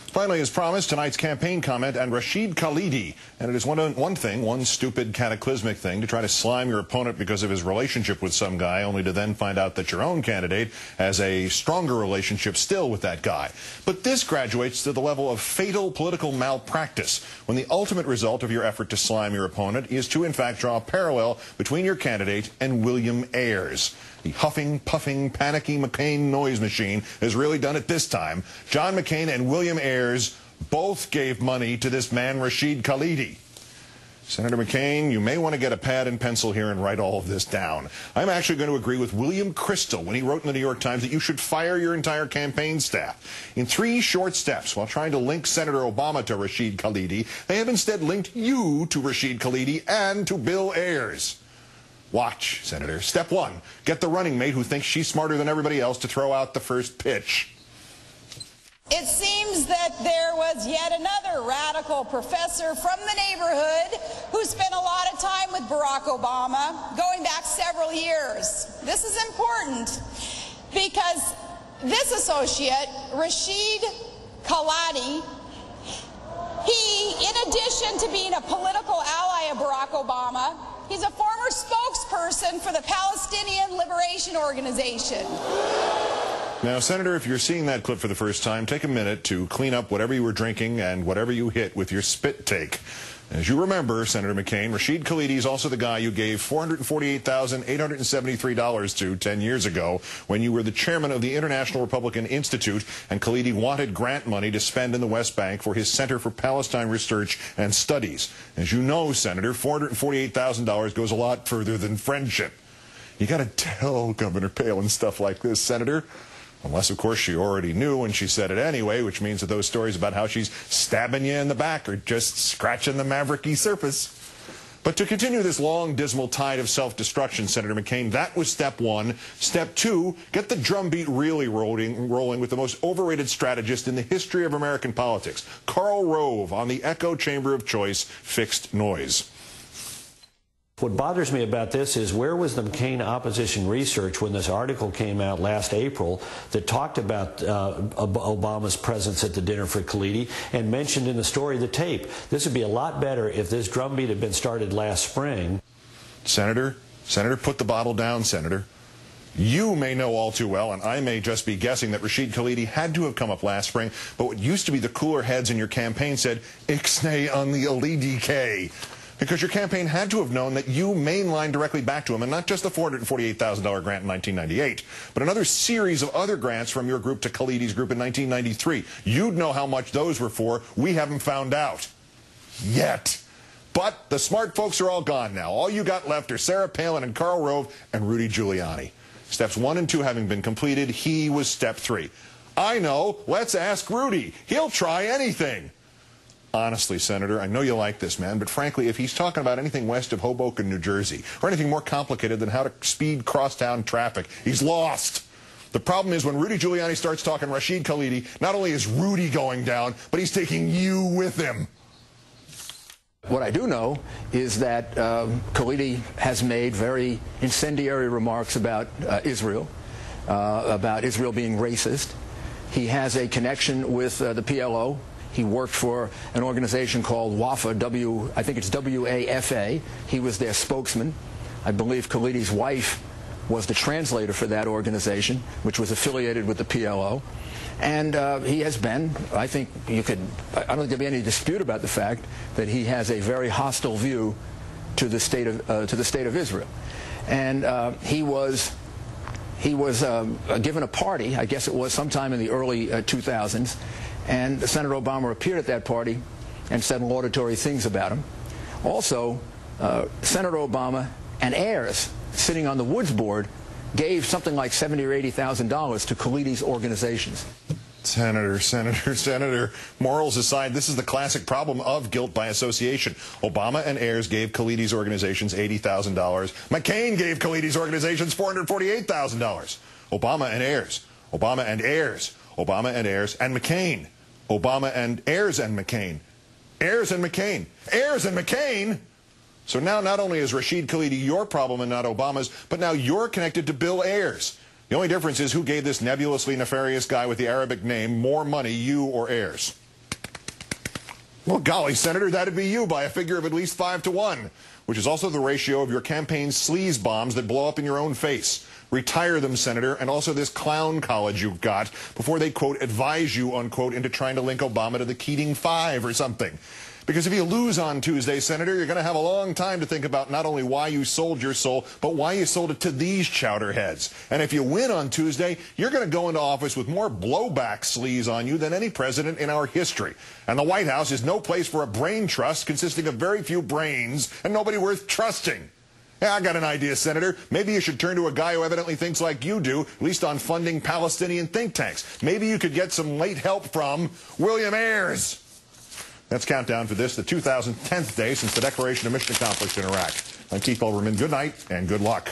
Finally, as promised, tonight's campaign comment and Mccain-Khalidi. And it is one stupid, cataclysmic thing to try to slime your opponent because of his relationship with some guy, only to then find out that your own candidate has a stronger relationship still with that guy. But this graduates to the level of fatal political malpractice, when the ultimate result of your effort to slime your opponent is to, in fact, draw a parallel between your candidate and William Ayres. The huffing, puffing, panicky McCain noise machine has really done it this time. John McCain and William Ayres both gave money to this man, Mccain-Khalidi. Senator McCain, you may want to get a pad and pencil here and write all of this down. I'm actually going to agree with William Crystal when he wrote in the New York Times that you should fire your entire campaign staff. In 3 short steps, while trying to link Senator Obama to Mccain-Khalidi, they have instead linked you to Mccain-Khalidi and to Bill Ayres. Watch, Senator. Step 1, get the running mate who thinks she's smarter than everybody else to throw out the first pitch. It seems that there was yet another radical professor from the neighborhood who spent a lot of time with Barack Obama, going back several years. This is important because this associate, Mccain-Khalidi, he, in addition to being a political ally of Barack Obama, he's a former spokesperson for the Palestinian Liberation Organization. Now, Senator, if you're seeing that clip for the first time, take a minute to clean up whatever you were drinking and whatever you hit with your spit take. As you remember, Senator McCain, Mccain-Khalidi is also the guy you gave $448,873 to 10 years ago when you were the chairman of the International Republican Institute, and Khalidi wanted grant money to spend in the West Bank for his Center for Palestine Research and Studies. As you know, Senator, $448,000 goes a lot further than friendship. You got to tell Governor Palin stuff like this, Senator. Unless, of course, she already knew and she said it anyway, which means that those stories about how she's stabbing you in the back are just scratching the mavericky surface. But to continue this long, dismal tide of self-destruction, Senator McCain, that was step 1. Step 2, get the drumbeat really rolling with the most overrated strategist in the history of American politics, Karl Rove, on the echo chamber of choice, fixed noise. What bothers me about this is, where was the McCain opposition research when this article came out last April that talked about Obama's presence at the dinner for Khalidi and mentioned in the story the tape? This would be a lot better if this drumbeat had been started last spring. Senator, put the bottle down, Senator. You may know all too well, and I may just be guessing, that Mccain-Khalidi had to have come up last spring, but what used to be the cooler heads in your campaign said, "Ixnay on the LDK." Because your campaign had to have known that you mainlined directly back to him, and not just the $448,000 grant in 1998, but another series of other grants from your group to Khalidi's group in 1993. You'd know how much those were for. We haven't found out. Yet. But the smart folks are all gone now. All you got left are Sarah Palin and Karl Rove and Rudy Giuliani. Steps 1 and 2 having been completed, he was step 3. I know. Let's ask Rudy. He'll try anything. Honestly, Senator, I know you like this man, but frankly, if he's talking about anything west of Hoboken, New Jersey, or anything more complicated than how to speed crosstown traffic, he's lost. The problem is, when Rudy Giuliani starts talking Mccain-Khalidi, not only is Rudy going down, but he's taking you with him. What I do know is that Khalidi has made very incendiary remarks about Israel being racist. He has a connection with the PLO. He worked for an organization called WAFA, I think it's W-A-F-A. He was their spokesman. I believe Khalidi's wife was the translator for that organization, which was affiliated with the PLO. And he has been, I think I don't think there'd be any dispute about the fact that he has a very hostile view to the state of Israel. And he was given a party, I guess it was sometime in the early 2000s, and Senator Obama appeared at that party and said laudatory things about him. Also, Senator Obama and Ayres, sitting on the Woods board, gave something like $70,000 or $80,000 to Khalidi's organizations. Senator, morals aside, this is the classic problem of guilt by association. Obama and Ayres gave Khalidi's organizations $80,000. McCain gave Khalidi's organizations $448,000. Obama and Ayres, Obama and Ayres, Obama and Ayres, and McCain. Obama and Ayres and McCain. Ayres and McCain. Ayres and McCain. So now not only is Mccain-Khalidi your problem and not Obama's, but now you're connected to Bill Ayres. The only difference is who gave this nebulously nefarious guy with the Arabic name more money, you or Ayres. Well, golly, Senator, that'd be you by a figure of at least 5 to 1, which is also the ratio of your campaign sleaze bombs that blow up in your own face. Retire them, Senator, and also this clown college you've got before they, quote, advise you, unquote, into trying to link Obama to the Keating Five or something. Because if you lose on Tuesday, Senator, you're going to have a long time to think about not only why you sold your soul, but why you sold it to these chowderheads. And if you win on Tuesday, you're going to go into office with more blowback sleaze on you than any president in our history. And the White House is no place for a brain trust consisting of very few brains and nobody worth trusting. Yeah, I got an idea, Senator. Maybe you should turn to a guy who evidently thinks like you do, at least on funding Palestinian think tanks. Maybe you could get some late help from William Ayers. That's countdown for this, the 2010th day since the declaration of mission accomplished in Iraq. I'm Keith Olbermann. Good night and good luck.